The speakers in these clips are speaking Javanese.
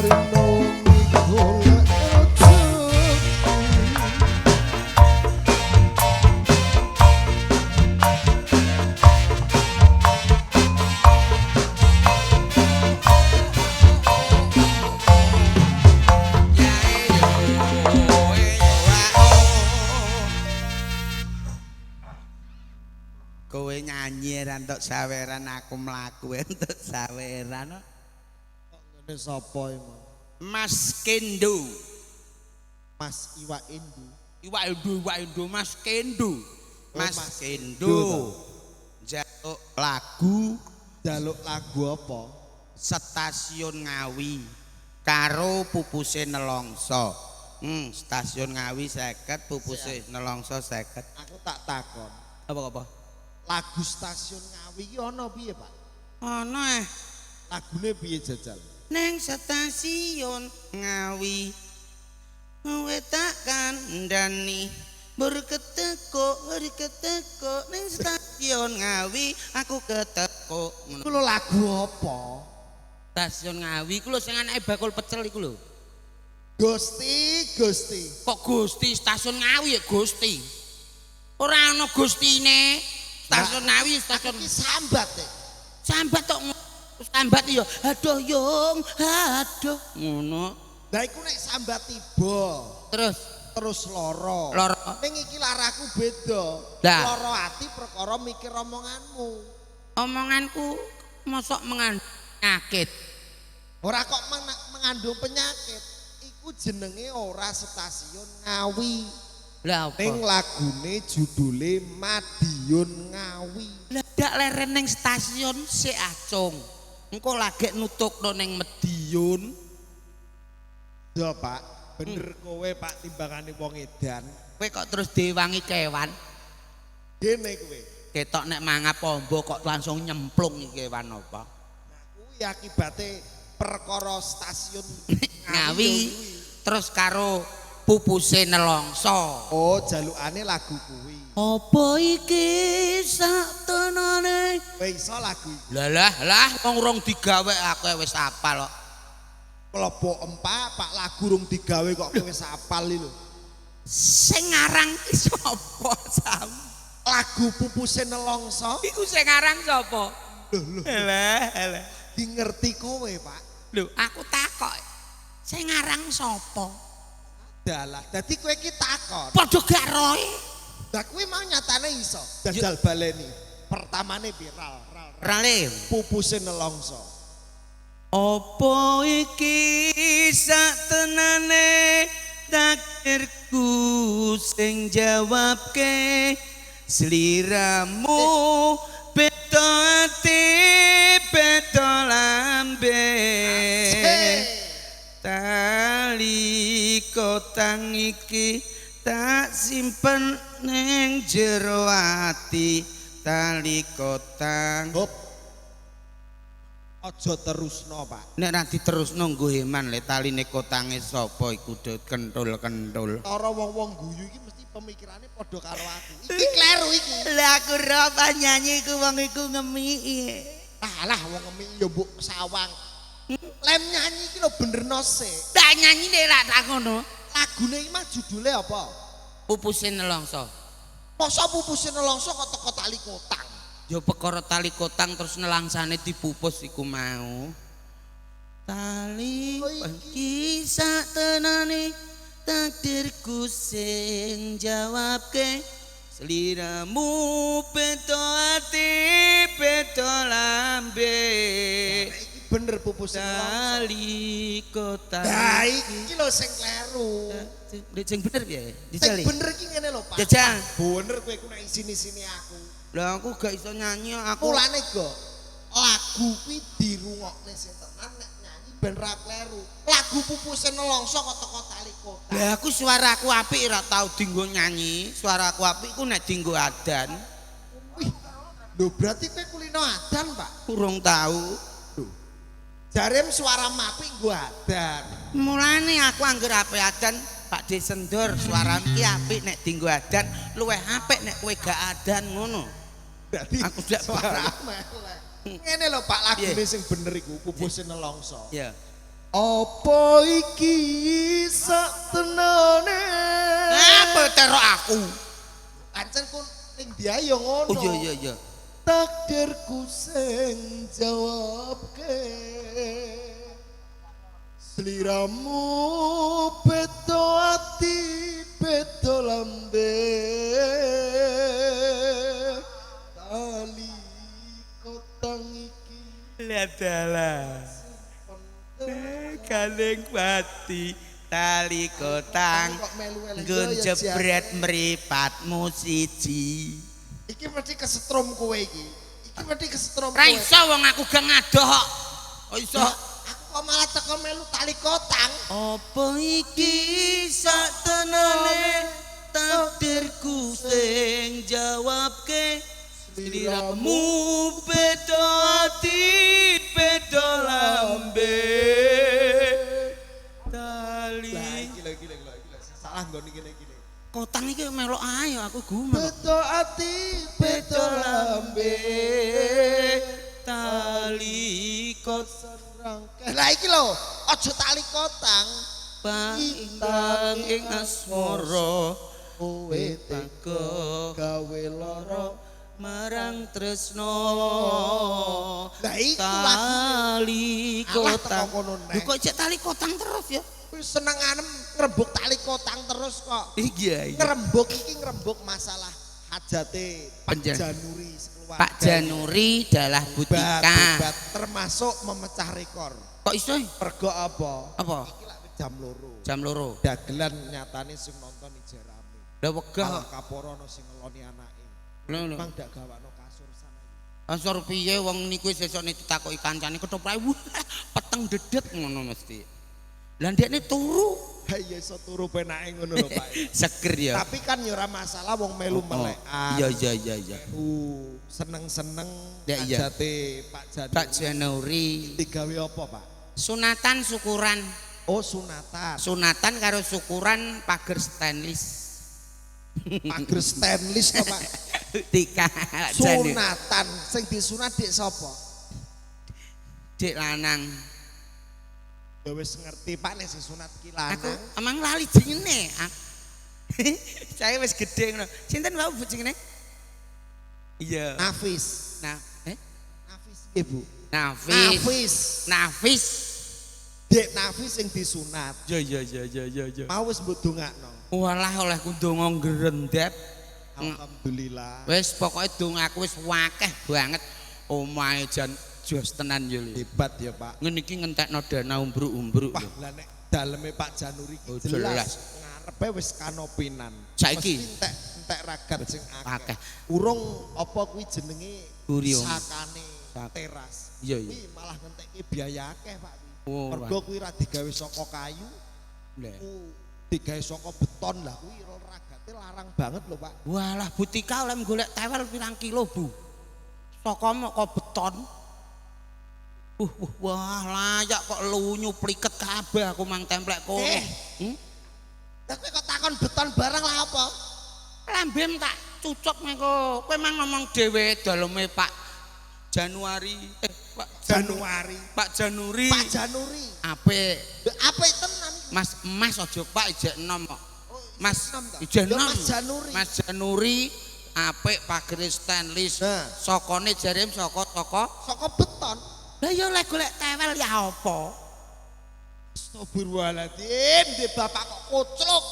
rino wengi golek rezeki. Kowe nyanyi ra entuk saweran aku mlaku entuk saweran. Kok ngene sapa iki? Mas Kendo. Mas Iwak Indu. Iwak Indo Mas Kendo. Mas Mas Kendo. Njaluk lagu Jaluk lagu apa? Stasiun Ngawi karo Pupuse Nelongso. Stasiun Ngawi 50, Pupuse Nelongso 50. Aku tak takon. Apa? Lagu Stasiun Ngawi iki ana piye, Pak? Ono Lagune piye jajal? Neng stasiun Ngawi wetak kandhani berketeko neng stasiun Ngawi aku keteko Iku lho lagu apa? stasiun Ngawi ku lho sing anake bakul pecel iku lho. Gusti. Kok Gusti stasiun Ngawi ya Gusti. Ora ana gustine. Stasiun Ngawi stasiun Iki sambat e. sambat tok sambat ya aduh yung aduh ngono. Lah iku nek sambat tiba terus loro. Ning iki laraku beda. Lah. Loro ati perkara mikir omonganmu. Omonganku mosok penyakit. Ora kok mengandung penyakit. Iku jenenge ora Stasiun Ngawi. Lah apa? Ning lagune judule Madiun Ngawi. Lah dak leren ning stasiun sik acung. Engko lagi nutukno ning Medion. Yo Pak, bener kowe Pak timbangane wong edan. Kowe kok terus diwangi kewan. Dene kowe. Ketok nek mangap ombo kok langsung nyemplung iki kewan apa? Nah kuwi akibate perkara Stasiun Ngawi terus karo Pupuse Nelongso. Oh, jalukane lagu kuwi. Apa iki saktenane? Kowe iso lagu iki. Lah wong urung digawe aku wis apal kok. Klebok empak Pak lagu rung digawe kok kowe wis apal iki lho. Sing ngarang ki sapa sam? Lagu Pupuse Nelongso Iku sing ngarang sapa? lho. Elah. Di ngerti kowe Pak. Lho, aku takok. Sing ngarang sapa? Dalah, dadi kowe iki takon. Padha gak roe. Lah kuwi mau nyatane iso. Jajal baleni. Pertamane viral. Rale. Pupuse Nelongso. Apa iki saktenane takdirku sing jawabke sliramu beda ati beda lambe tali kotang iki tak simpen ning jero ati tali kotang. Hop. Aja terusno, Pak. Nek ra diterusno nggo heman le taline kotange sapa iku kentul-kentul. Cara wong-wong guyu iki mesti pemikirane padha karo aku. Iki kleru iki. Lah aku ora nyanyi iku wong iku ngemiki. Alah wong ngemi ya mbok sawang. Lem nyanyi iki lho benerno sik. Tak nyanyi nek ra tak ngono. Lagune iki mah judule apa? Pupuse Nelongso. Masa Pupuse Nelongso kok teko tali kotang. Ya perkara tali kotang terus nelangsane dipupus iku mau. Tali iki saktenane takdirku sing jawabke sliramu beda ati beda lambe. Iki bener Pupuse Nelongso. Tali kotang. Lah iki lho sing kleru. Sing bener piye? Sing Dijali. bener iki ngene lho, Pak. Jajal. Bener kowe ku nek isini-sini aku. Lah aku gak iso nyanyi aku. Mulane go lagu kuwi dirungokne sing tenan nek nyanyi ben ra kleru. Lagu Pupuse Nelongso kok teko tali kotang. Lah aku suaraku apik ora tau dienggo nyanyi. Suaraku apik ku nek dienggo adan. Wih. Lho berarti kowe kulino adan, Pak. Kurang tahu. Jarem suara apik nggo adan. Mulane aku angger apik adan Pak Desendor suaramu ki apik nek dienggo adan, luwih apik nek kowe gak adan ngono. Dadi Aku ndak suara paham. melek. Ngene lho Pak lagune sing bener iku Pupuse Nelongso. Ya. Apa iki sak tenane? Apa terok aku? Pancen ku ning dia ya ngono. Oh iya. Takdirku sing jawabke. Sliramu beda ati beda lambe. Tali kotang iki Ladalah. Kaleng pati tali kotang kok melu-melu nggon ya, jebret mripatmu siji. Iki mesti kesetrum kowe iki. Iki mesti kesetrum kowe. Ra iso wong aku gak ngadoh kok. Oh iso. Aku kok malah teko melu tali kotang. Apa iki sak tenane takdirku sing jawabke. Sliramu beda ati beda lambe. Tali Gila. Salah nggon iki lagi. kotang iki melok ayo aku gumen. Beda ati beda lambe. Tali Serang. Lah iki lho, aja tali kotang. pangitang ing asmara Kowe tega gawe lara. marang tresno. Lah iku Tali Alah, kotang. teko kono neh. Lho kok cek tali kotang terus ya? Wis senenganem ngrembug tali kotang terus kok. Iya. Ngrembug iki ngrembug masalah hajate Pak Panjen. Januri sekeluarga. Pak Januri dalah butika. Hebat, termasuk memecah rekor. Kok iso? Pergo apa? Apa? Iki lak jam 2. Jam loro. Dagelan nyatane sing nonton iki rame. Lah wegah. Malah kaporo ono sing ngeloni anake. Lho. Mang dak gawakno kasur sana iki. Asor piye wong niku sesone ditakoki kancane ketoprak peteng dedet ngono mesti. Lah ndekne turu Ha iya iso turu penake ngono lho Pak. seger ya. Tapi kan ya ora masalah wong melu melekan. Iya. Seneng-seneng Ya, iya. hajate Pak Januri. Pak Januri Digawe apa, Pak? sunatan syukuran. Oh, sunatan. Sunatan karo syukuran pager stainless. Pager stainless to, Pak. Tika Januri. Sunatan sing disunat dik sapa? Dik lanang. Ya wis ngerti Pak nek sing sunat ki Aku lanang. emang lali jenenge. Saya wis gedhe ngono. Sinten wae Bu jenenge? Iya. Nafis. Nah, Nafis nggih, Bu. Nafis. Nafis. Dek Nafis sing disunat. Ya. Mau wis mbok dongakno. Walah olehku ndonga ngrendep. Alhamdulillah. Wis pokoke dongaku wis wakeh banget. Omahe jan jos tenan yo. Hebat ya, Pak. Ngene iki ngentekno dana umbruk-umbruk. Wah, lah nek daleme Pak Januri ki Oh, jelas jelas. ngarepe wis kanopinan. Saiki? Mesti entek ragat sing akeh. Akeh. Urung apa kuwi jenenge Gurion. sakane teras. Iya. Kuwi malah ngenteki biaya akeh, Pak. Oh, Mergo kuwi ra digawe saka kayu, Lah. ku digawe saka beton lah kuwi ragate larang banget lho, Pak. Walah butika oleh golek tewel pirang kilo, Bu? Saka kok beton. Wah layak kok lunyu pliket kabeh aku mang templek kono. Lah kowe kok takon beton barang lah apa? Lambem tak cucuk mengko. Kowe mang ngomong dhewe daleme Pak Januari. Pak Januari. Pak Januri. Pak Januri. Apik. Apik tenan. Mas emas aja Pak ijek enom kok. Oh, Mas enom ta? ijek Lho, enom. Mas Januri. Mas Januri apik pagere stainless. Nah. Sokone jarem saka Saka beton. Lah ya oleh golek tewel ya apa? Astagfirullahaladzim, di bapak kok koclok.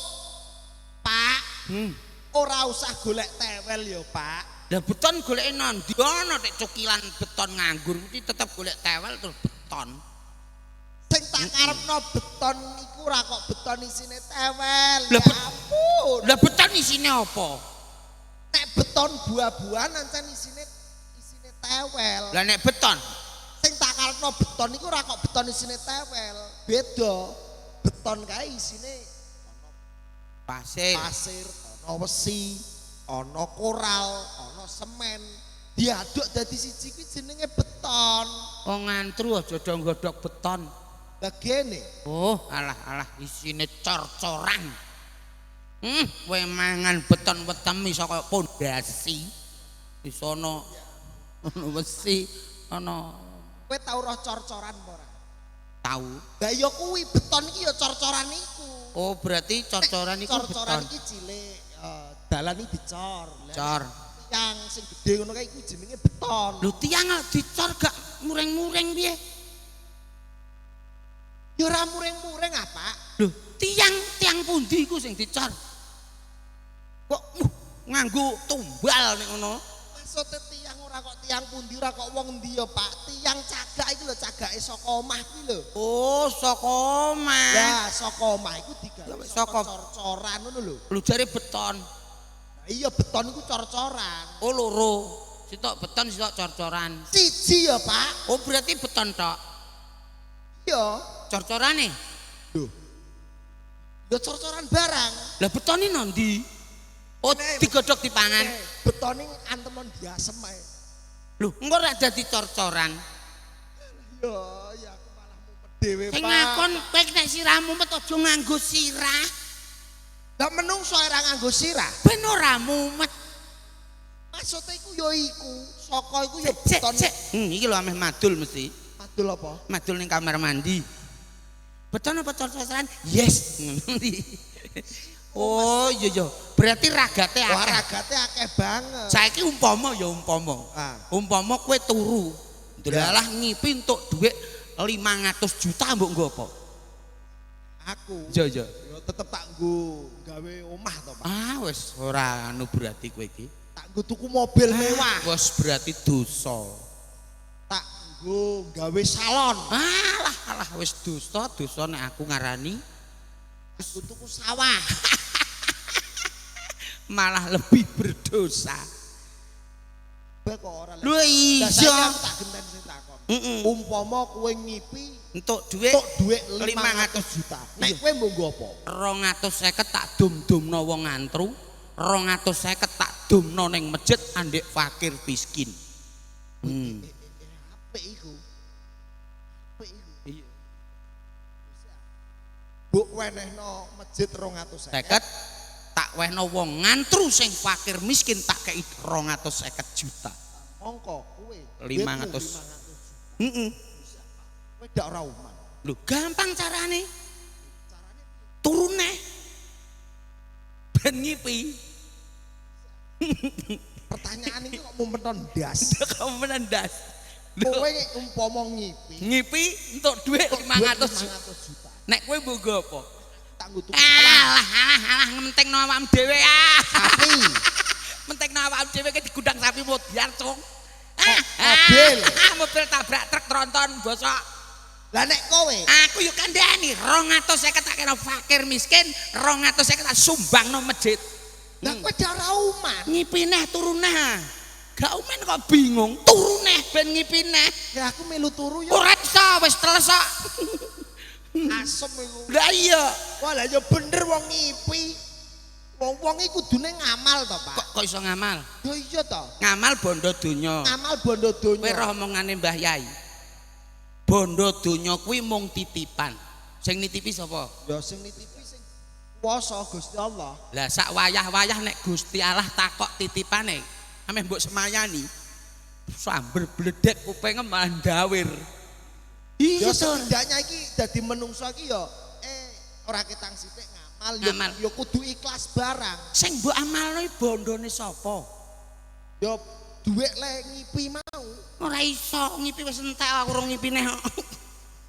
Pak, ora usah golek tewel ya, Pak. Lah beton golek endi ana nek cukilan beton nganggur iki tetep golek tewel terus beton. Sing tak karepno beton iku ora kok beton isine tewel. Lah, Ya ampun. Lah beton isine apa? Nek beton buah-buahan ancen isine tewel. Lah nek beton Sing tak karepno beton iku ora kok beton isine tewel. Beda. Beton kae isine pasir. pasir, ana wesi, ana koral, ana semen. Diaduk dadi siji kuwi jenenge beton. Wong ngantru aja do nggodhog beton. Lah gene, Oh, alah isine cor-coran. Kowe mangan beton wetemi saka pondasi. Wis ana wesi, ana kowe tau roh cor-coran apa ora? Tahu. Lah ya kuwi beton iki ya cor-coran iku. Oh, berarti cor-coran iku Cor-coran beton. iki cilik, dalan iki dicor. Cor. Yang sing gede ngono kae iku jenenge beton. Lho tiang dicor gak mureng-mureng piye? Ya ora mureng-mureng apa? Lho, tiang pundi iku sing dicor? Kok nganggo tumbal nek ngono? Maksudnya tiang ora kok tiang pundi ora kok wong ndi ya, Pak? Tiang cagak iki lho, cagake saka omah kuwi lho. Oh, saka omah. Lah, saka omah iku digawe Saka- saka cor-coran ngono lho. Lho jare beton. Nah, iya beton iku cor-coran. Oh, loro. Sitok beton, sitok cor-coran. Siji ya, Pak. Oh, berarti beton tok. Iya. Cor-corane. Lho. Ya cor-coran barang. Lah betone nondi? Oh, digodhog dipangan. Beton ini antemon diasem ae. Lho, engko ora dadi cor-coran. Ya aku malah mumet dhewe, Pak. Sing ngakon kowe nek sirahmu met aja nganggo sirah. Lah menungso ora nganggo sirah. Ben ora mumet. Maksudnya iku ya iku, saka iku ya Cek, beton. cek. Iki lho ameh madul mesti. Madul apa? Madul ning kamar mandi. Beton apa cor-coran? Yes. Oh, iya. Berarti ragate Wah, akeh. ragate akeh banget. Saiki umpama ya umpama. Ah. Umpama kowe turu. Delalah ngipi entuk dhuwit 500 juta mbok nggo apa? Aku. Iya. Ya tetep tak nggo gawe omah to, Pak. Ah, wis ora anu berarti kowe iki. Tak nggo tuku mobil mewah. Wis berarti dosa. Tak nggo gawe salon. Alah wis dosa nek aku ngarani Aku tuku sawah. malah lebih berdosa. Kowe kok ora. Lho Lah saiki iya. aku tak genteni sing takon. Heeh. Umpama kowe ngipi Entuk dhuwit tok dhuwit 500 500 juta. Iya. Nek kowe mbok nggo apa? 250 tak dum-dumno wong antru, 250 tak dumno ning masjid andek fakir miskin. Apik iku. Apik iku. Iya. Mbok wenehno masjid 250. 50 tak wehno wong ngantru sing fakir miskin tak kei 250 juta. Mongko kowe 500. Heeh. Kowe ndak ora uman. Lho gampang carane. Turune. Ben ngipi. Pertanyaan ini kok mumeton ndas. Kamu menendas. Kowe umpama ngipi Ngipi entuk dhuwit 500 juta. 500 juta. Nek kowe mbok apa? Tak nggo tuku sawah. Alah ngentekno awakmu dhewe ah. Sapi. Mentekno awakmu dhewe ke digudang sapi modiar, Cung. Mobil. Mobil tabrak truk tronton bosok. Lah nek kowe Aku yo kandhani 250 tak kena fakir miskin, 250 tak sumbangno masjid. lah kowe ndak ora uman. Ngipi neh turu neh. Gak umen kok bingung, turu neh ben ngipi neh. Ya aku melu turu ya Ora bisa wis telesok. asem iku. Lah iya. Wah lah ya bener wong ngipi. Wong-wong iku kudune ngamal to, Pak. Kok iso ngamal? Ya iya to. Ngamal bondo donya. Ngamal bondo Kowe donya. roh omongane Mbah Yai. Bondo donya kuwi mung titipan. Sing nitipi sapa? Ya sing nitipi sing kuwasa Gusti Allah. Lah sak wayah-wayah nek Gusti Allah takok titipane, ameh mbok semayani. Samber bledek kupenge malah ndawir. Ya Iya to. setidaknya iki dadi menungso iki ya ora ketang sithik ngamal ya, Ngamal. ya kudu ikhlas barang. Sing mbok amalno bondone sapa? Ya duit le ngipi mau. Ora iso ngipi wis entek aku urung ngipi neh.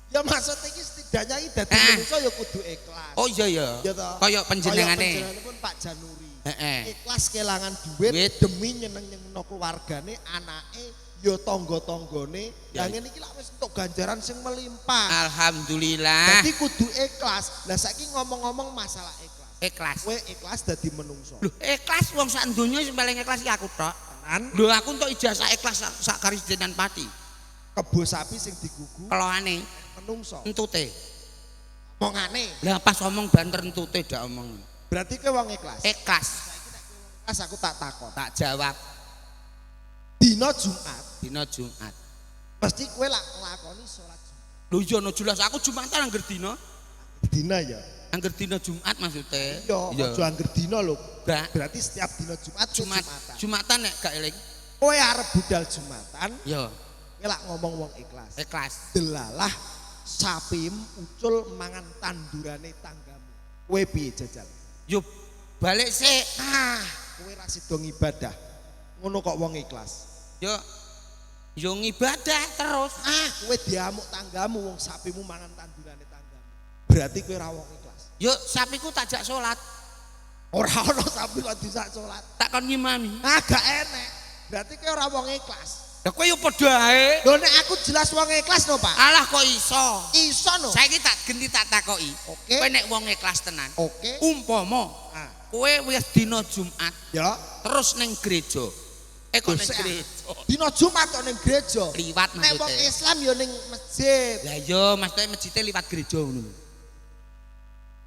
Ya maksud iki setidaknya iki dadi menungso ya kudu ikhlas. Oh iya ya. Ya toh. Kaya panjenengane. Panjenenganipun Pak Januri. Heeh. Ikhlas kelangan duit Duit. demi nyeneng-nyenengno keluargane, anake, ya tangga-tanggane. Ya. Lah ngene iki lak wis entuk ganjaran sing melimpah. Alhamdulillah. Jadi kudu ikhlas. Lah saiki ngomong-ngomong masalah ikhlas. Ikhlas. Kowe ikhlas dadi menungso. Lho, ikhlas wong sak donya sing paling ikhlas iki aku tok. Tenan Lho aku entuk ijazah ikhlas sak karisidenan pati. kebo sapi sing digugu Keloane menungso. entute. Omongane. Lah pas omong banter entute ndak omong. Berarti kowe wong ikhlas. Ikhlas. Ikhlas aku tak takon. Tak jawab Dina Jumat dina Jumat. mesti kowe lak nglakoni salat Jumat. Lho iya no jelas aku Jumatan angger dina. Dina ya. Angger dina Jumat maksudnya. Iya, aja angger dina lho. Gak. Berarti setiap dina Jumat Jumat. Jumatan. Jumatan nek gak eling. Kowe arep budal Jumatan, Yo, kowe lak ngomong wong ikhlas. ikhlas. Delalah sapim ucul mangan tandurane tanggamu. Kowe piye jajal? Yo balik sik. Kowe ra sida ngibadah. Ngono kok wong ikhlas. Yo ngibadah terus. Kowe diamuk tanggamu wong sapimu mangan tandurane tanggamu. Berarti kowe ra wong ikhlas. Yo sapiku tajak salat. Ora ana sapi kok dijak salat. Tak kon ngimami. Gak enek. Berarti kowe ora wong ikhlas. Lah kowe yo padha ae. Lho nek aku jelas wong ikhlas no, Pak. Alah kok iso. Iso no. Saiki tak genti tak takoki. Oke. Kowe nek wong ikhlas tenan. Oke. Umpama kowe wis dina Jumat Ya. terus ning gereja. Kok ning gereja. Dina Jumat kok ning gereja. Liwat Nek wong maksudnya. Islam ya ning masjid. Lah yo maksudnya masjidnya liwat gereja ngono.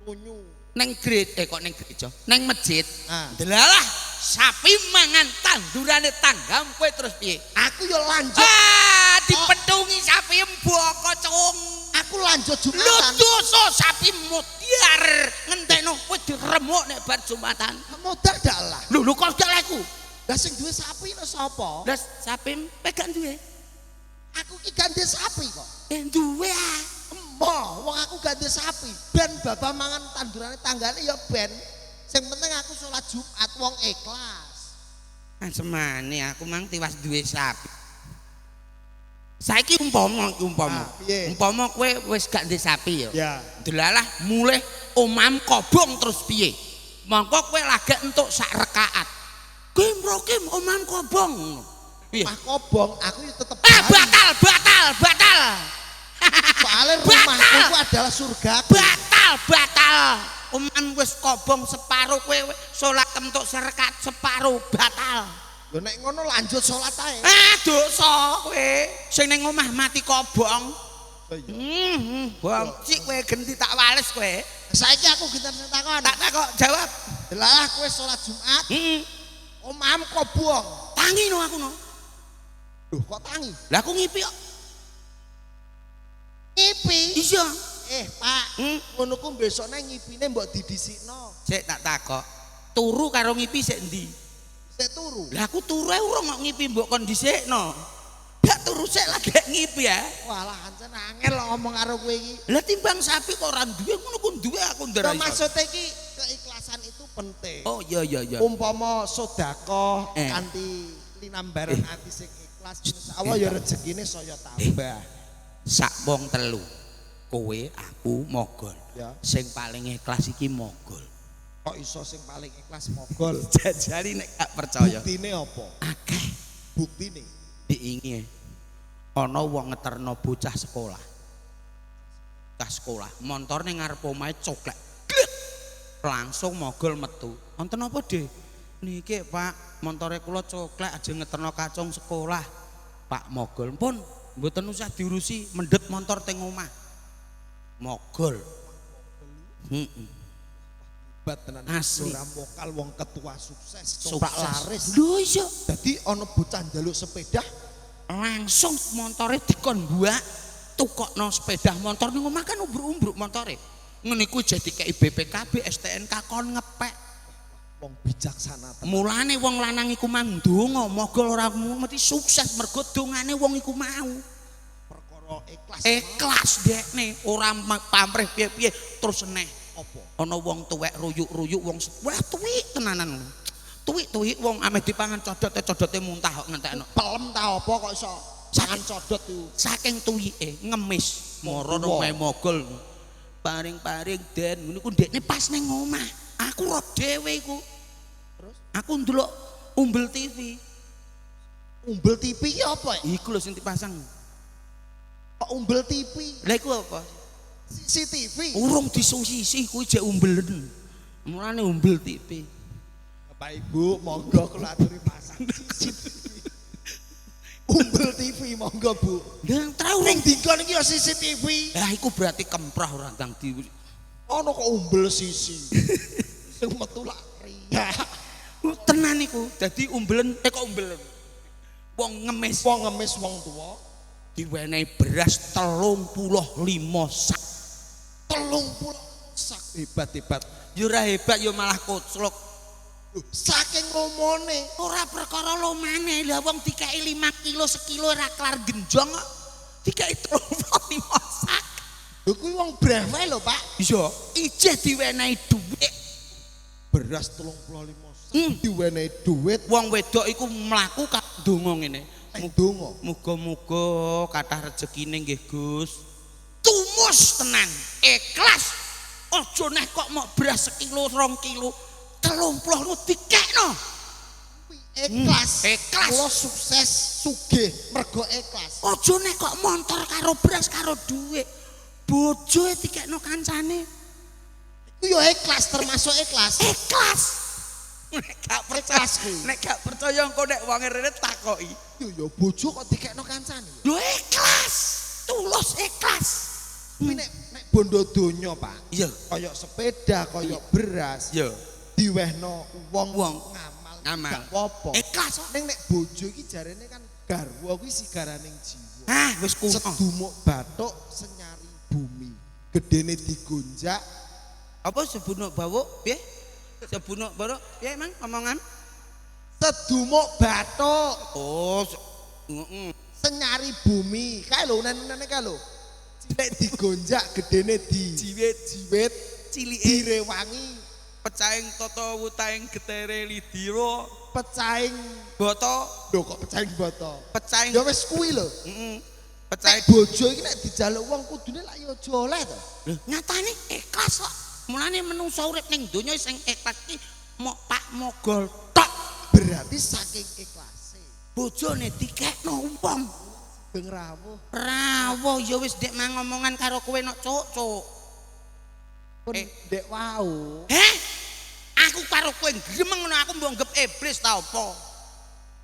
Unyu. Neng gereja kok neng gereja neng masjid Delalah sapi mangan tandurane tanggam kowe terus piye aku ya lanjut dipetungi sapi mboko cung aku lanjut lu Jumatan dosa sapi mutiar ngentekno kowe diremuk nek bar Jumatan modal dalah lho kok daleku lah sing duwe sapi lho sapa lah sapi pegang duwe aku ki ganti sapi kok duwe wong aku ganti sapi ben bapak mangan tandurane tanggane ya ben sing penting aku sholat Jumat wong ikhlas semane aku mang tiwas duwe sapi saiki umpama kowe wis gak duwe sapi ya delalah mulih omam kobong terus piye mongko kowe lagi entuk sak rakaat kowe mroke omam kobong mah kobong aku ya tetep batal soalnya rumahku itu adalah surga batal Uman wis kobong separuh kowe salat entuk serkat separuh batal. Lho nek ngono lanjut salat ae. Dosa kowe sing ning omah mati kobong. Bang cik kowe genti tak wales kowe. Saiki aku genten takon. Tak takok jawab. Lah kowe salat Jumat. Omahmu kobong. Tangi no aku no. Loh kok tangi? Lah aku ngipi kok. Ngipi? Iya. Pak, ngono ku besokne ngipine mbok didhisikno. Sik tak takok. Turu karo ngipi sik endi? Sik turu. Lah aku turu ae urung kok ngipi mbok kon dhisikno. Gak turu sik lagi ngipi ya. Walah ancen angel ngomong karo kowe iki. Lah timbang sapi kok ora duwe ngono ku duwe aku ndara. Maksudnya iki keikhlasan itu penting. Oh iya. Umpama sedekah kanthi linambaran ati sing ikhlas insyaallah ya rezekine saya tambah. Sak wong telu. Kowe aku mogol. Ya. Sing paling ikhlas iki mogol. Kok iso sing paling ikhlas mogol? Jajari nek gak percaya. Buktine apa? Akeh. Buktine diingi ana wong ngeterno bocah sekolah. Montor ning ngarep omahe coklek. Langsung mogol metu. Wonten apa, Dik? Niki, Pak, montore kula coklek aja ngeterno kacung sekolah. Pak mogol, pun mboten usah diurusi, mendhet montor teng omah. Mogol. Bat tenan asli ora vokal wong ketua sukses corak laris. Lho iya. Dadi ana bocah njaluk sepeda langsung montore dikon buak tukokno sepeda motor ning omah kan umbruk-umbruk montore. Ngene iku jadi kei BPKB STNK kon ngepek. Wong bijaksana tenan. Mulane wong lanang iku mang ndonga mogol ora mesti sukses mergo dongane wong iku mau. Ikhlas dekne ora pamrih piye-piye terus eneh apa ana wong tuwek ruyuk-ruyuk wong wah tuwik tenanan tuwik wong ameh dipangan codote muntah kok ngentekno pelem ta apa kok iso sangan codot iku saking tuwike ngemis moro omahe mogol paring-paring den niku dekne pas ning omah aku ro dhewe iku terus aku ndelok umbel TV ki apa iku lho sing dipasang. Kok umbel TV? Lah iku apa? CCTV. Urung disusi kuwi jek umbelen. Mulane umbel TV. Bapak Ibu, monggo kula aturi pasang CCTV. Umbel TV monggo, Bu. Lah trau ning dinggon iki ya CCTV. Lah iku berarti kemprah ora ndang di. Ono kok umbel sisi. Sing metu lak ria. Tenan iku. Dadi umbelen kok umbelen. Wong ngemis wong tuwa. Diwenehi beras 35 sak. 30 sak hebat. Yo ora hebat yo malah koclok. Saking ngomone ora perkara lomane. Lah wong dikeki 5 kilo sekilo ora kelar genjong kok. Dikeki 35 sak. Lho kuwi wong brewe lho, Pak. Iya, ijeh diwenehi dhuwit. Beras 35 diwenehi dhuwit. Wong wedok iku mlaku kak ndonga ngene. Donga. Muga-muga kathah rezekine nggih Gus. Tumus tenan, ikhlas. Aja neh kok mok beras sekilo, 2 kilo, 30 dikekno. Ikhlas. Ikhlas. Kula sukses sugih mergo ikhlas. Aja nek kok montor karo beras karo dhuwit. Bojoe dikekno kancane. Ku yo ikhlas termasuk ikhlas. Ikhlas. Nek gak percaya, nek gak percaya engko nek wong rene takoki. Yo bojo kok dikekno kancane. Lho ikhlas. Tulus ikhlas. Kuwi nek bondo donya, Pak. Iya, Kaya sepeda, kaya beras. iya. Diwehno wong Ngamal. gak apa-apa. Ikhlas kok. Ning nek bojo iki jarene kan garwa kuwi sigaraning jiwa. Ah, wis kuno. Sedumuk bathuk senyari bumi. Gedene digonjak. Apa sebunuk bawuk piye? Sebunuk bawuk piye Mang omongan? Sedumuk bathuk Oh, senyari bumi. Kae lho nene kae lho. Cilik digonjak gedene jiwit cilike direwangi pecahing tata wutaing getere lidira, pecahing boto, lho kok pecahing boto. pecahing Ya wis kuwi lho. pecahing Bojo iki nek dijaluk wong kudune lak ya aja oleh to. lho nyatane ikhlas kok. Mulane menungso urip ning donya sing ikhlas iki mok Pak Mogol tok. Berarti saking ikhlase. Bojone dikekno wong. Beng rawuh. Rawuh ya wis ndek mang ngomongan karo kowe nok cuk. Pun ndek wau. Heh? Aku karo kowe gremeng ngono aku mbok anggap iblis ta apa?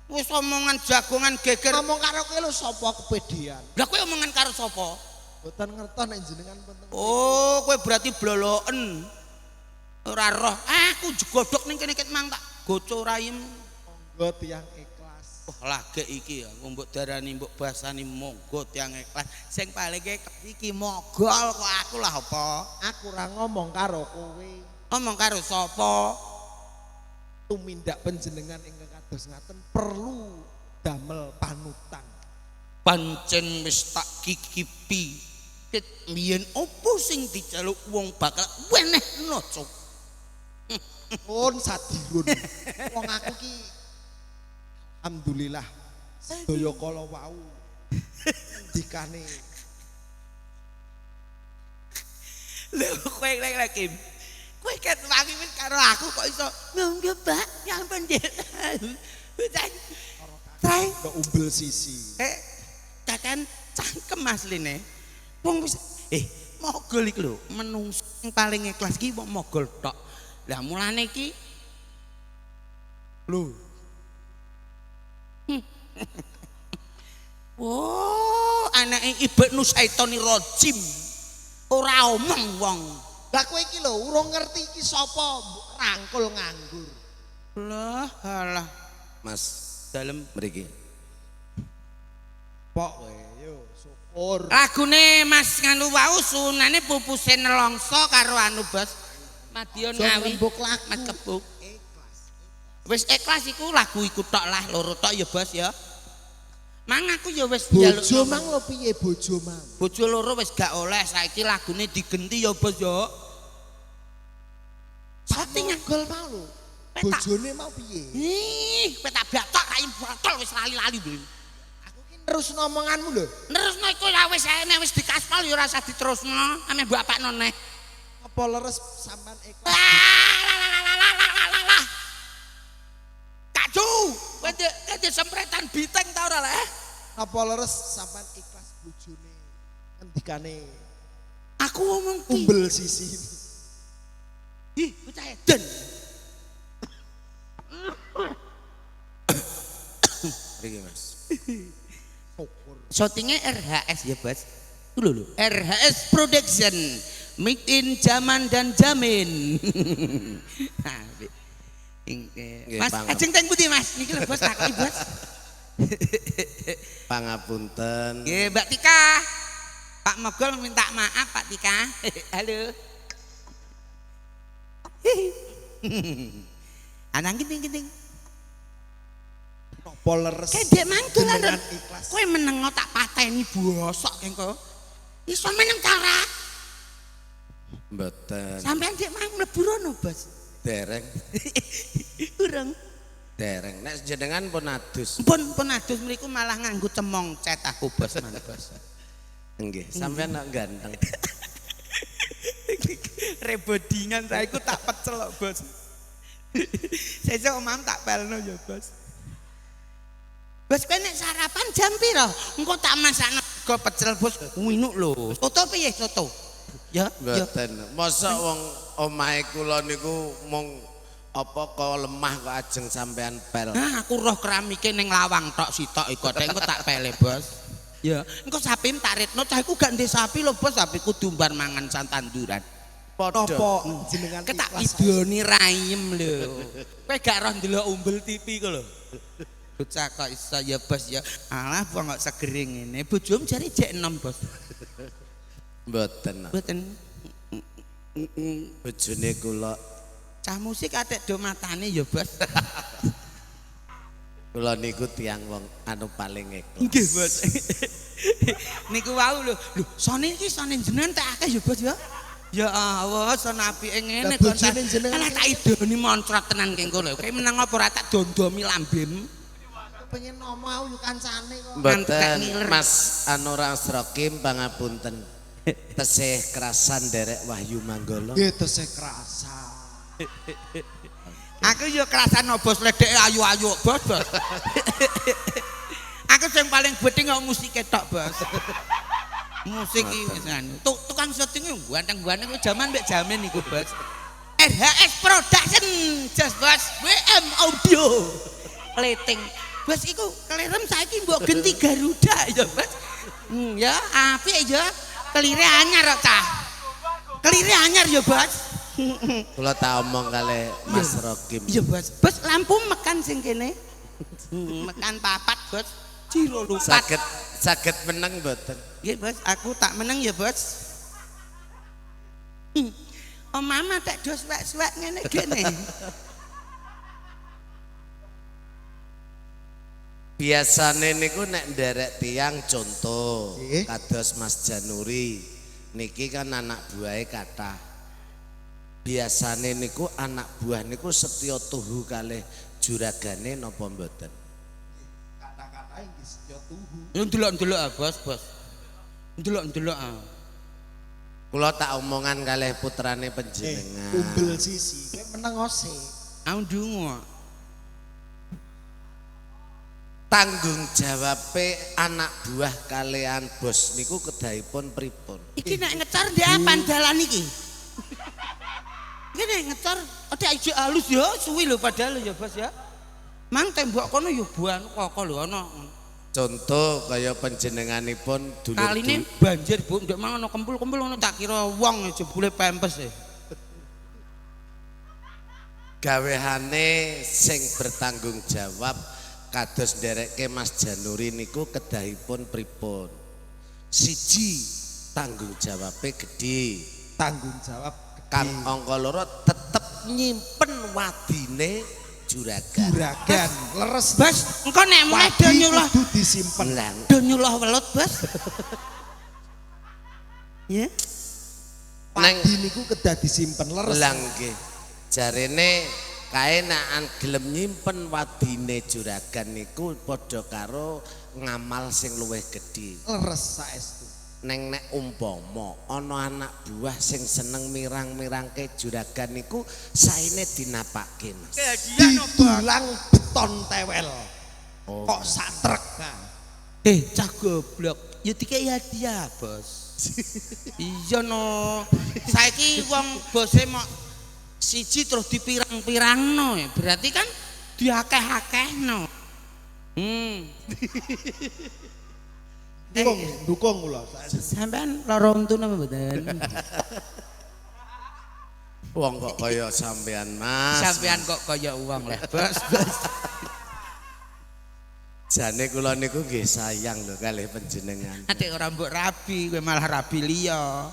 Wis omongan jagongan geger. Ngomong karo kowe lho sapa kepedean. Lah kowe omongan karo sapa? Mboten ngertos nek jenengan penting. Oh, kowe berarti bloloken. Ora roh. Aku jegodhok ning kene ket mang tak goco rayem. Monggo tiyang ikhlas. Wah, lagek iki aku mbok darani mbok basani monggo tiyang ikhlas. Sing paling iki mogol kok aku lah apa? Aku ora ngomong karo kowe. Ngomong karo sapa? Tumindak panjenengan ingkang kados ngaten perlu damel panutan. Pancen wis tak kikipi. Ket mbiyen opo sing dijaluk wong bakal wenehno cuk. Pun sadirun. Wong aku ki alhamdulillah sedaya kala wau dikane. Lho kowe lek kowe ket wangi wis karo aku kok iso monggo Pak yang pendir. Trai Kok umbel sisi. kakan cangkem asline. Wong wis mogol iki lho menungso sing paling ikhlas iki wong mogol tok. Lah mulane iki lho. Oh, anake Ibnu Syaitani Rajim. Ora omong wong. Lah kowe iki lho urung ngerti iki sapa rangkul nganggur. Lah alah Mas dalem mriki. Pok kowe yo syukur. lagune Mas nganu wau sunane pupuse nelongso karo anu Bos Madiun Ngawi Mbok lagu. Mas Kebuk Ikhlas. wis ikhlas iku lagu iku tok lah loro tok ya Bos ya mang aku ya wis njaluk Bojo mang lho piye bojo mang? bojo loro wis gak oleh saiki lagune digenti ya Bos ya settingan Gol mau lho. Petak. Bojone mau piye? ih petak batok kae botol wis lali-lali lho Aku ki terus ngomonganmu lho. nerusno iku ya wis nek wis dikaspal ya ora usah diterusno ame bapakno neh Apa leres sampean ikhlas? lah. Kaju, kowe sempretan biteng ta ora leh? Apa leres sampean ikhlas bojone ngendikane Aku ngomong ki. umbel sisi. Ih, bocah edan. Mriki Mas. Syukur. Syutingnya RHS ya, Bos. Itu lho. RHS Production. Make in Jaman dan Jamin. Nah, Mas, pangap. ajeng teng putih Mas. Niki lho Bos, takoki Bos. Pangapunten. Nggih, Mbak Tika. Pak Mogol minta maaf Pak Tika. Halo. Anang kiting-kiting. Apa leres? Kayak dek mantul jenengan ada. ikhlas. Kowe meneng tak pateni bosok kengko. Iso meneng cara. Mboten. Sampeyan dik mau mlebu rono, Bos. Dereng. Urung. Dereng. Nek jenengan pun adus. Pun adus mriku malah nganggo cemong cet aku, Bos, mana, Bos. Nggih, sampean nak ganteng. Rebodingan saya iku tak pecel kok, Bos. Sesuk omam tak pelno ya, Bos. Bos kowe nek sarapan jam piro? Engko tak masakno go pecel, Bos. Winuk lho. Soto piye soto? Ya, ya. Mboten. Mosok wong omahe kula niku mung apa kok lemah kok ajeng sampean pel. Nah, aku roh keramike ning lawang tok sitok iku. Engko tak pele, Bos. Ya, engko sapim tak ritno cah iku gak ndek sapi lho, Bos. Sapiku dumbar mangan santanduran. Padha. Jenengan Ketak idoni rayem lho. Kowe gak roh ndelok umbel TV ku lho. Bocah kok iso ya, Bos ya. Alah wong kok segering ngene. Bojom jare jek 6, Bos. Mboten. Mboten. Bojone kula Cah musik atek do matane ya, Bos. kula niku tiyang wong anu paling ikhlas. Nggih, Bos. Niku wau lho. Lho, sone iki sone jenengan tak akeh ya, Bos ya. Ya Allah, son apike ngene kon. Alah tak idoni moncrot tenan kengko lho. Kowe menang apa ora tak dondomi lambem. Pengen ngomong aku yo kancane kok. Mboten Mas Anura Asrokim pangapunten. Tesih kerasan derek Wahyu Manggala. Nggih tesih kerasa. Aku yo kerasan Bos ledeke ayu-ayu, Bos. Aku sing paling gedhe kok musike tok, Bos. Musik iki wis anu. Tukang syuting ganteng-ganteng jaman mbek jamin iku, Bos. RHS Production, Jas Bos, WM Audio. Leting. Bos iku kelerem saiki mbok genti Garuda ya, Bos. Ya, apik ya. Kelire anyar kok, Cah. Kelire anyar ya, Bos. Kula tak omong kali Mas Rokim. Iya, Bos. Bos lampu mekan sing kene. Mekan papat, Bos. Ciro lupat. Saged meneng mboten? Nggih, Bos. Aku tak meneng ya, Bos. Oh, mama tak dos suwek-suwek ngene gene. Biasane niku nek nderek tiang contoh Nggih. kados Mas Januri niki kan anak buahe kathah. Biasane niku anak buah niku setya tuhu kalih juragane napa mboten? Kata-kata iki setya tuhu. Yo ndelok-ndelok ah, Bos, Bos. Ndelok-ndelok ah. Kula tak omongan kalih putrane panjenengan. Umbel sisi, kowe meneng ose. Aku ndonga. Tanggung jawabe anak buah kalian bos niku kedahipun pripun? Iki nek ngecor ndek apan dalan iki? Iki nek ngecor ada iji halus ya, suwi lho padahal ya, Bos ya. Mang tembok kono ya buan kok lho ana. Contoh kaya panjenenganipun dulur Kaline banjir, Bu, ndek mang ana kempul-kempul ngono tak kira wong jebule pempes e. Gawehane sing bertanggung jawab kados nderekke Mas Januri niku kedahipun pripun? Siji tanggung jawabe gedhe. Tanggung jawab Kang angka loro tetep nyimpen wadine juragan. juragan leres Bos, engko nek mulai do nyuloh kudu disimpen. do nyuloh welut, Bos. Ya. Padi niku kedah disimpen leres. Lah nggih. Jarene kaenakan gelem nyimpen wadine juragan niku padha karo ngamal sing luwih gedhe. Leres saestu. Neng nek umpama ana anak buah sing seneng mirang-mirangke juragan niku saene dinapakke, Mas. Didulang beton tewel. Oh. Kok sak trek. Cah goblok. Ya dikei hadiah, Bos. Iya no. Saiki wong bose mok siji terus dipirang-pirangno ya. Berarti kan diakeh-akehno. Dukung kula. Sampean lara untu napa mboten? Wong kok kaya sampean, Mas. Sampean kok kaya uang lah, Bos. Bos. Jane kula niku nggih sayang lho kalih panjenengan. Adik ora mbok rabi, kowe malah rabi liya.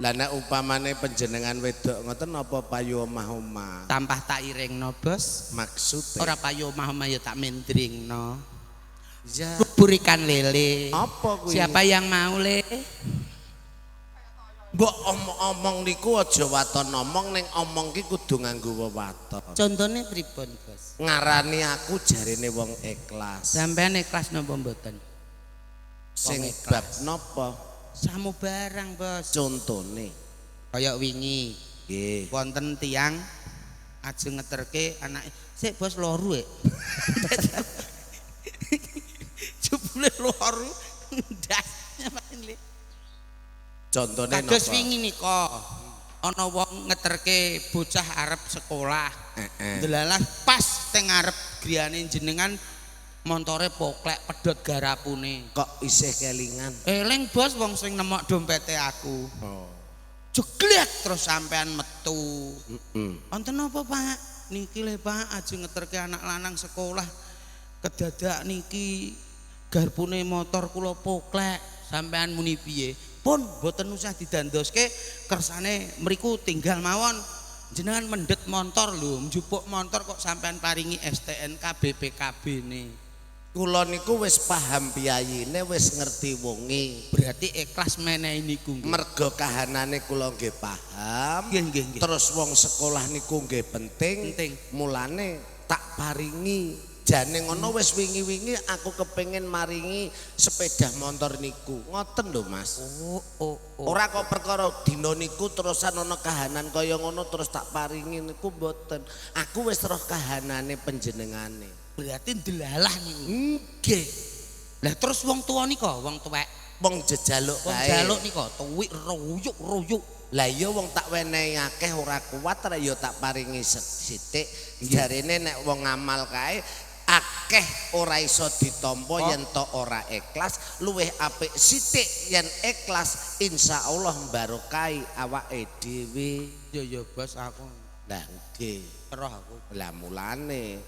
Lah nek upamane panjenengan wedok ngoten apa payu omah-omah? Tampah tak iringno, Bos. Maksude Ora payu omah-omah ya tak mendringno. ya Bubur ikan lele. apa kuwi? Siapa yang mau, Le? Mbok omong niku aja waton omong ning omong ki kudu nganggo wewaton. Contone pripun, Bos? Ngarani aku jarene wong ikhlas. Sampeyan ikhlas napa mboten? Sing ikhlas. bab napa? Samu barang, Bos. Contone. Kaya wingi Nggih. wonten tiyang ajeng ngeterke anake. Sik Bos loru e. Jebule loru ndas. Contone napa? Kados wingi nika ana wong ngeterke bocah arep sekolah. Delalah pas teng ngarep griyane jenengan montore poklek pedhot garapune. Kok isih kelingan? Eling Bos wong sing nemok dompete aku. Oh. Jeglek terus sampean metu. Wonten apa, Pak? Niki le Pak ajeng ngeterke anak lanang sekolah. Kedadak niki garpune motor kula poklek. Sampean muni piye? Pun boten usah didandoske kersane mriku tinggal mawon. Jenengan mendet motor lho, njupuk motor kok sampean paringi STNK BPKB ne. Kula niku wis paham piyayine, wis ngerti wonge. Berarti ikhlas menehi niku nggih. Mergo kahanane kula nggih paham. Nggih. Terus wong sekolah niku nggih penting. Mulane tak paringi. Jane ngono wis wingi-wingi aku kepengin maringi sepeda motor niku. Ngoten lho, Mas. Oh. Ora kok perkara dina niku terusan ana kahanan kaya ngono terus tak paringi niku mboten. Aku wis roh kahanane panjenengane. Berarti delalah niku. Nggih. Lah terus wong tuwa nika, wong tuwek, Wong jejaluk wong kae. jaluk nika tuwik ruyuk. Lah iya wong tak wenehi akeh ora kuat ra ya tak paringi sithik. Jarene nek wong ngamal kae akeh ora iso ditampa yen to ora ikhlas, luwih apik sithik yen ikhlas insyaallah barokai awake dhewe. Ya Bos aku. Lah nggih, Roh aku. lah mulane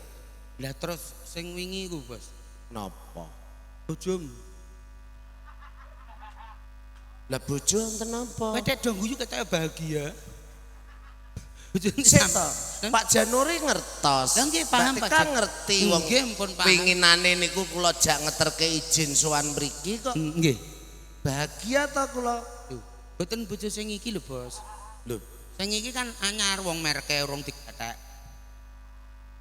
Lah terus sing wingi ku Bos. napa? Bojom. Lah bojo enten napa? Wedhe do guyu ketake bahagia. Bojone Sik to, Pak Januri ngertos. Lah nggih paham Pak. Kan ngerti wong. Nggih pun paham. Winginane niku kula jak ngeterke izin sowan mriki kok. Nggih. Bahagia to kula. Boten bojo sing iki lho Bos. Lho, Sing iki kan anyar wong merke urung digathek.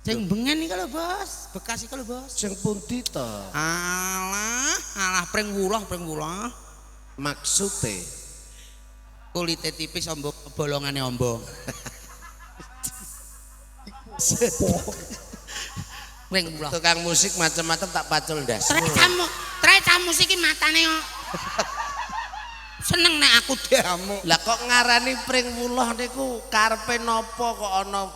Sing bengen iki lho Bos, bekas iki lho Bos. sing pundi to? Alah pring wulah. Maksude Kulite tipis ombong bolongane ombong. Pring wulah. tukang musik macam-macam tak pacul ndas. Treca musik iki matane kok. Seneng nek aku diamu. Lah kok ngarani pring wuloh niku karepe napa kok ana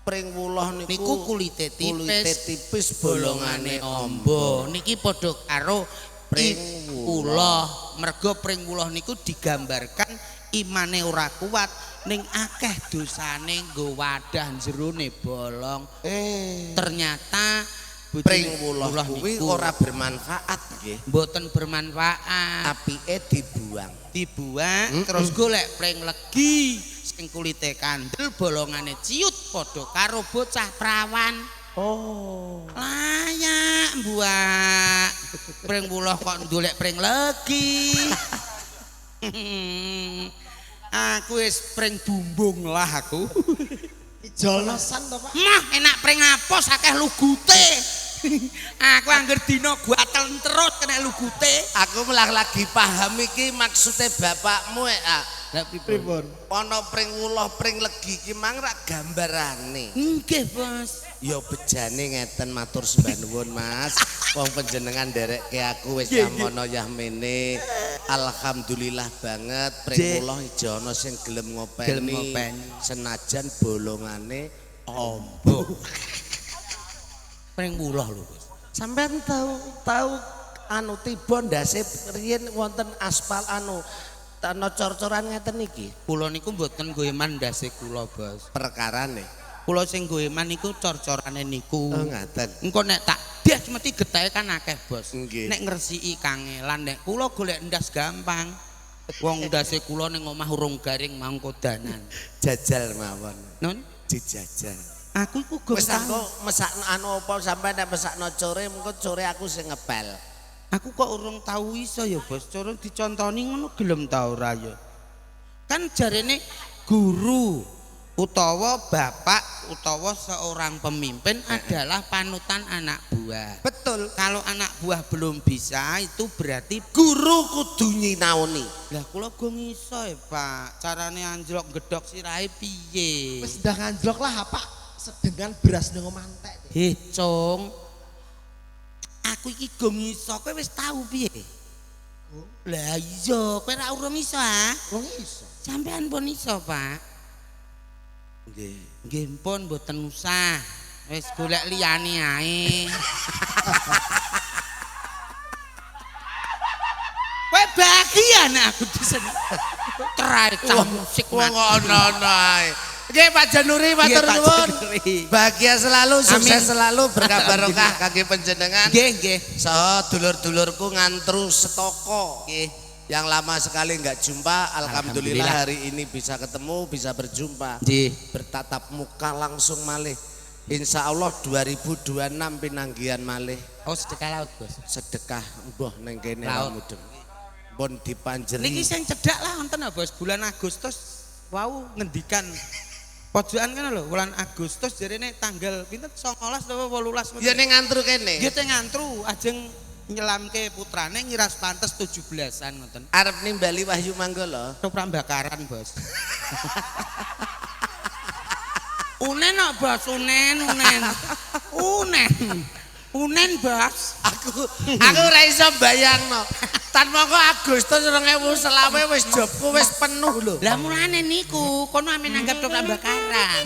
pring wuloh Niku kulite tipis bolongane ombo. Niki padha karo pring wulah. Mergo pring wulah niku digambarkan imane ora kuat ning akeh dosane nggo wadah jerone bolong. Ternyata Pring wuloh kuwi niku ora bermanfaat nggih. mboten bermanfaat. Apike dibuang. Dibuang terus golek pring legi sing kulite kandel bolongane ciut padha karo bocah prawan. Oh. Layak buak pring wuloh kok ndolek pring legi. Aku wis pring bumbung lah aku. Jolosan to Pak. Mah enak pring apos akeh lugute. Aku angger dina guatelen terus kena lugute. Aku malah lagi paham iki maksude bapakmu ah. Lah pripun? Ana pring wuloh pring legi ki mang rak gambarane. Nggih, Bos. Ya bejane ngeten matur sembah nuwun Mas. Wong panjenengan nderekke aku wis yamono yahmene. Alhamdulillah banget pring wuloh ijo ana sing gelem ngopeni. Senajan bolongane ombo. Pring wuloh lho, Bos. Sampeyan tahu anu tiba ndase riyen wonten aspal anu ana cor-coran ngeten iki. Kula niku mboten nggo eman ndase kula, Bos. Perkarane. Kula sing nggo eman niku cor-corane niku. Oh ngaten. Engko nek tak das mesti getahe kan akeh, Bos. Nggih. Nek ngresiki kangelan nek kula golek ndas gampang. Wong ndase kula ning omah urung garing mangko danan. Jajal mawon. Nun, Dijajal. aku iku go Wis aku mesakno anu apa sampean nek mesakno core mengko core aku sing ngepel. Aku kok urung tau iso ya, Bos. Cara dicontoni ngono gelem ta ora ya? Kan jarene guru utawa bapak utawa seorang pemimpin adalah panutan anak buah. Betul. Kalau anak buah belum bisa itu berarti Guru kudu nyinaoni. lah kula go ngiso ya Pak. Carane anjlok gedhok sirahe piye? Wis ndang anjlok lah apa sedengan beras ning omah entek. He Cung. Aku iki go ngiso kowe wis tahu piye? Lah iya, kowe ora urung iso ah. Wong iso. Sampean pun iso, Pak. Nggih. Nggih pun mboten usah. Wis golek liyane ae. Kowe bahagia nek aku diseni. Teraca musik Wong ono-ono ae. Nggih Pak Januri matur nuwun. Bahagia selalu, sukses selalu, berkah barokah kangge panjenengan. Nggih, nggih. Saha dulur-dulurku ngantru setoko. Nggih. Yang lama sekali nggak jumpa, alhamdulillah Alhamdulillah. hari ini bisa ketemu, bisa berjumpa, Nggih. bertatap muka langsung malih. Insya Allah 2026 pinanggihan malih. Oh, sedekah laut, Bos. Sedekah mbuh ning kene Laut. mudeng. Pun dipanjeri. Niki sing cedhak lah wonten ah, Bos. Bulan Agustus wau ngendikan pojokan kan lho, bulan Agustus jarene tanggal pinten 19 apa 18 Ya ning ngantru kene. Nggih teng ngantru ajeng nyelamke putrane ngiras pantes 17-an ngoten. Arep nimbali Wahyu Manggala. Prambakaran, Bos. Unen kok, Bos, unen. Unen, Bos. Aku ora iso bayangno. Tan mongko Agustus 2020 wis jobku wis penuh lho. Lah mulane niku kono amen nanggap prambakaran.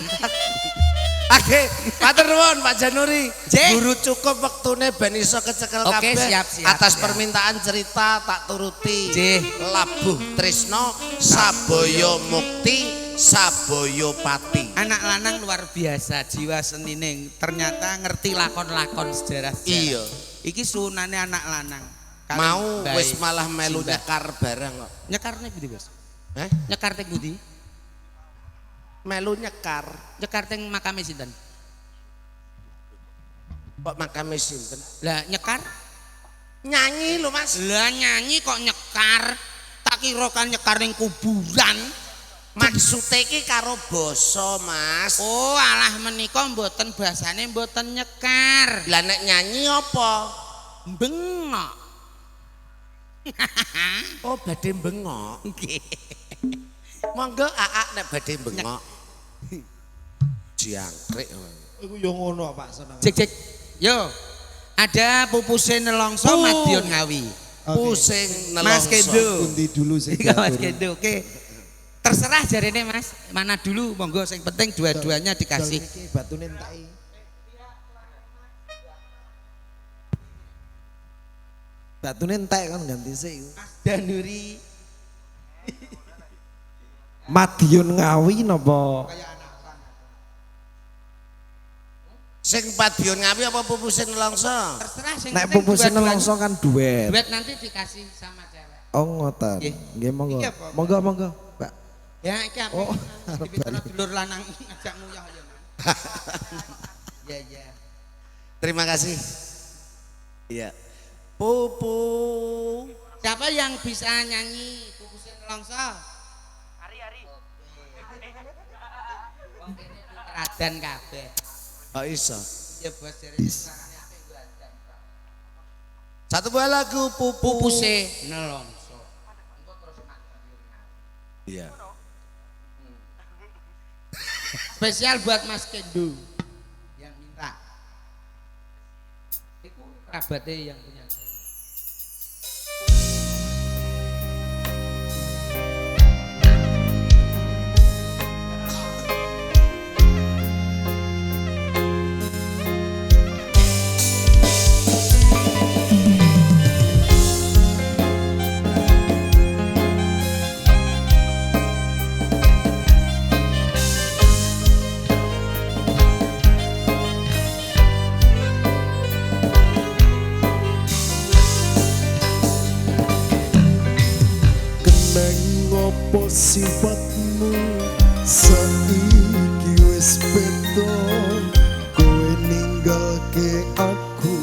Oke, matur nuwun Pak Januri. Jih. Guru cukup wektune ben iso kecekel Oke, kabeh. siap. Atas permintaan cerita tak turuti. Jih. Labuh Trisno, Saboyo Mukti, Saboyo Pati. Anak lanang luar biasa jiwa senine, ternyata ngerti lakon-lakon sejarah. Iya. Iki sunane anak lanang. Kalian Mau baik. wis malah melu Simbah. nyekar barang kok. Nyekarne pundi, Bos? Heh? Nyekar teng pundi? Melu nyekar. Nyekar teng makame sinten? Kok makame sinten? Lah nyekar? Nyanyi lho Mas. Lah nyanyi kok nyekar? Tak kira kan nyekar ning kuburan. Maksudnya iki karo basa Mas. Oh, alah menika mboten basane mboten nyekar. Lah nek nyanyi apa? Bengok. Oh badhe bengok. Nggih. Monggo Aa nek badhe bengok. Jangkrik. Iku yo ngono Pak seneng. Cek. Yo. Ada pupuse nelongso Madiun Ngawi. Pusing nelongso. Mas Kendo. Pundi dulu sing Iya Mas diatur. Kendo. Oke. Terserah jarene Mas. Mana dulu monggo sing penting dua-duanya dikasih. Dol iki batune enteki. Batune entek kan ganti sik. Danuri. Madiun Ngawi napa? Sing Madiun Ngawi apa pupusing nelongso? Terserah sing Nek penting pupusin dua-duanya. langsung kan duet. Duet nanti dikasih sama cewek. Oh ngoten. Nggih. Nggih monggo. Iki apa? Monggo, Mbak. Ya iki apa? Oh, Dipitara dulur lanang ngajak nguyah ya. Ya ya. Terima kasih. Iya. Pupu. Siapa yang bisa nyanyi pupuse nelongso? Ari. Wong kene radan kabeh. Oh iso. Ya bos dari Satu buah lagu Pupu. pupuse nelongso. Iya. Spesial buat Mas Kendo yang minta. Itu kerabatnya yang punya. Ngopo sifatmu saiki wis beda kowe ninggalke aku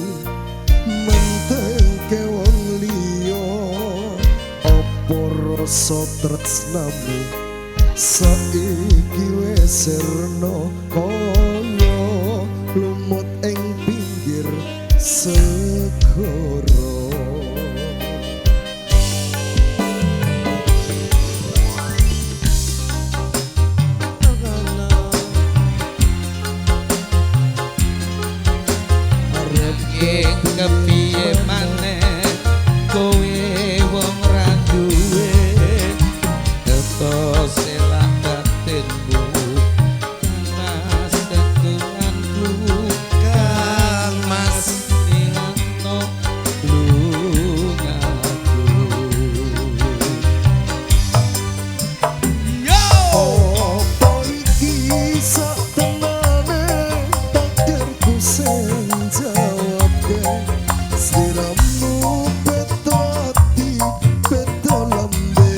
mentengke wong liya apa rasa tresnamu saiki wis serna kaya lumut ing pinggir segara. Kepiye maneh kowe wong ra duwe teko selah batinmu mas tetuanku kang mas ningno lungaku yo Apa iki satemene takdirku sing jawabke sliramu beto ati beto lembe.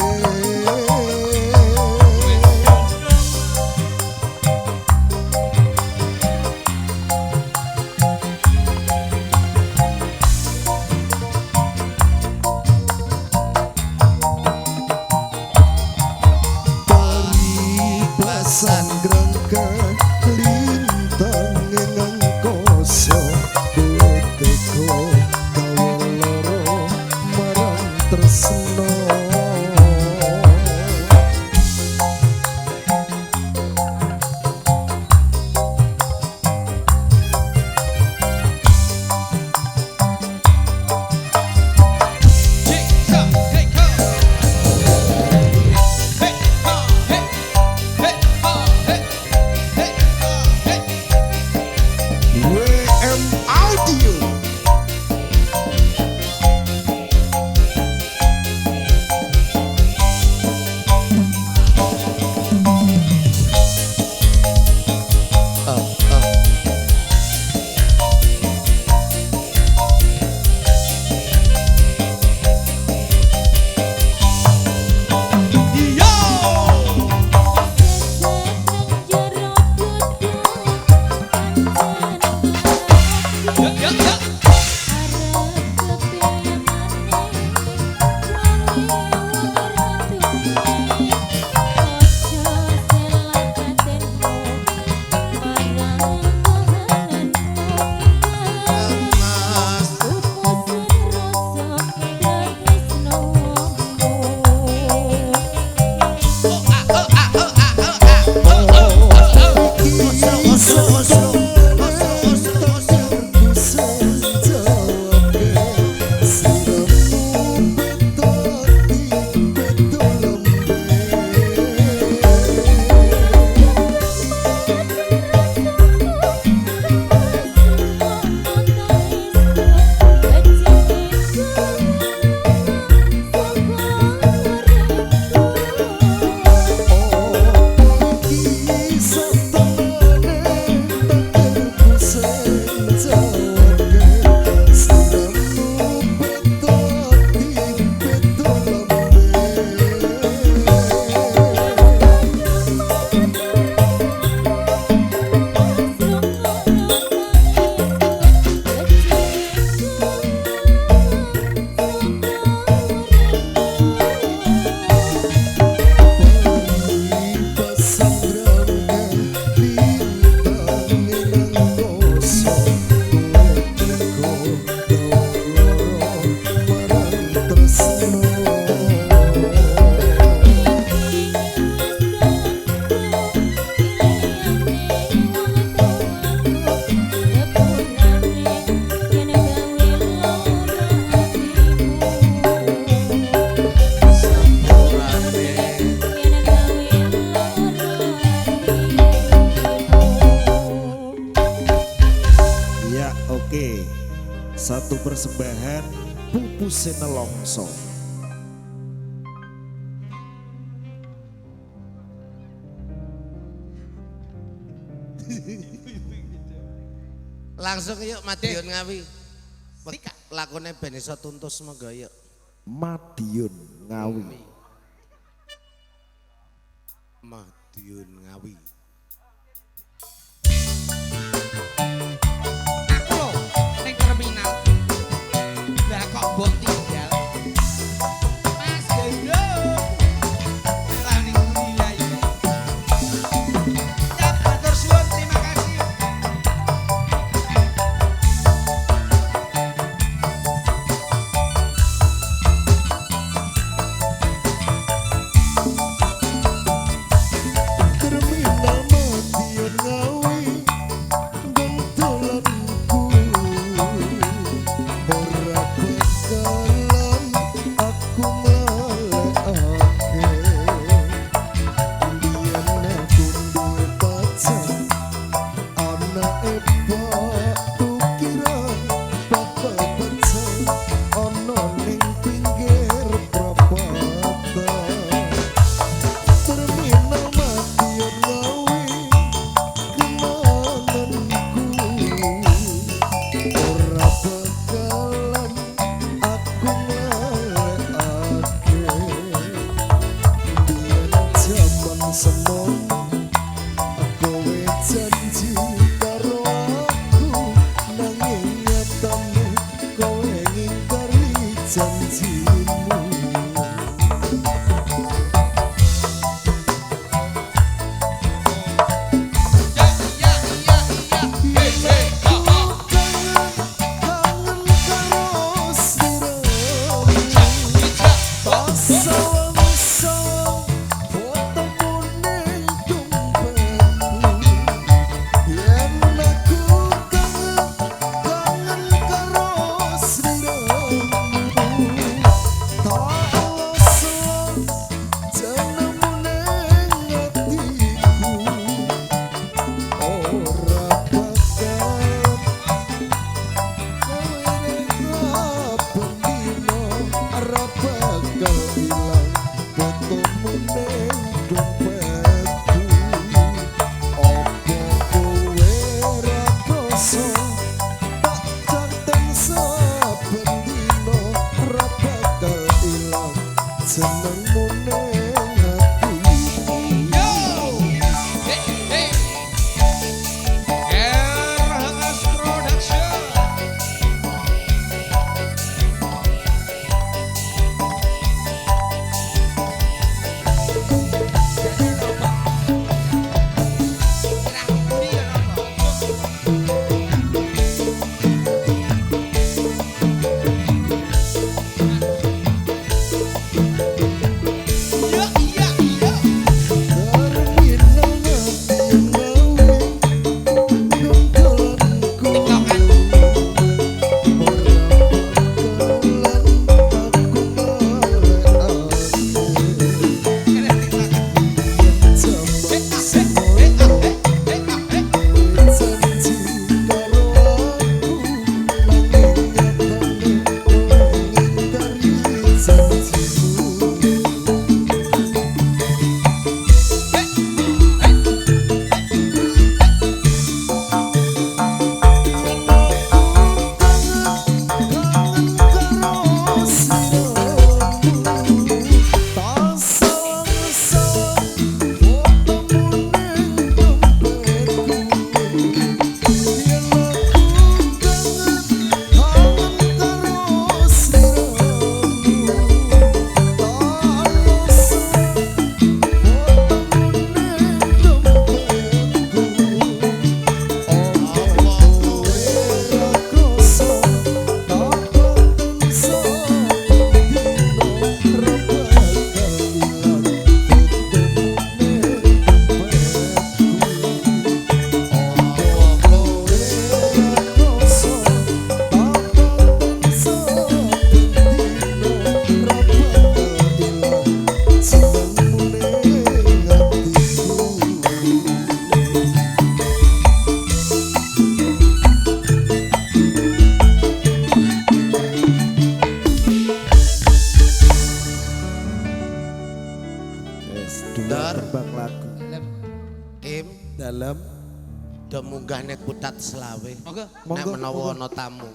Paribasan grangka lintang ing angkasa kowe teko gawe loro marang tresno. WM Audio. Satu persembahan Pupuse Nelongso. Langsung yuk Madiun Ngawi. Lakone ben iso tuntus monggo yuk. Madiun Ngawi. Madiun Ngawi. Aku lho ning terminal. Lah kok mbok tinggal. Mas Gendong. Lah ning ndi ya iki? kowe janji karo aku nanging nyatane kowe ngingkari janjimu. Senengmu neng hatiku. RHS Production. Dua tembang lagu Im dalam do munggah nek kutat selawe. Monggo. Nek menawa ana tamu.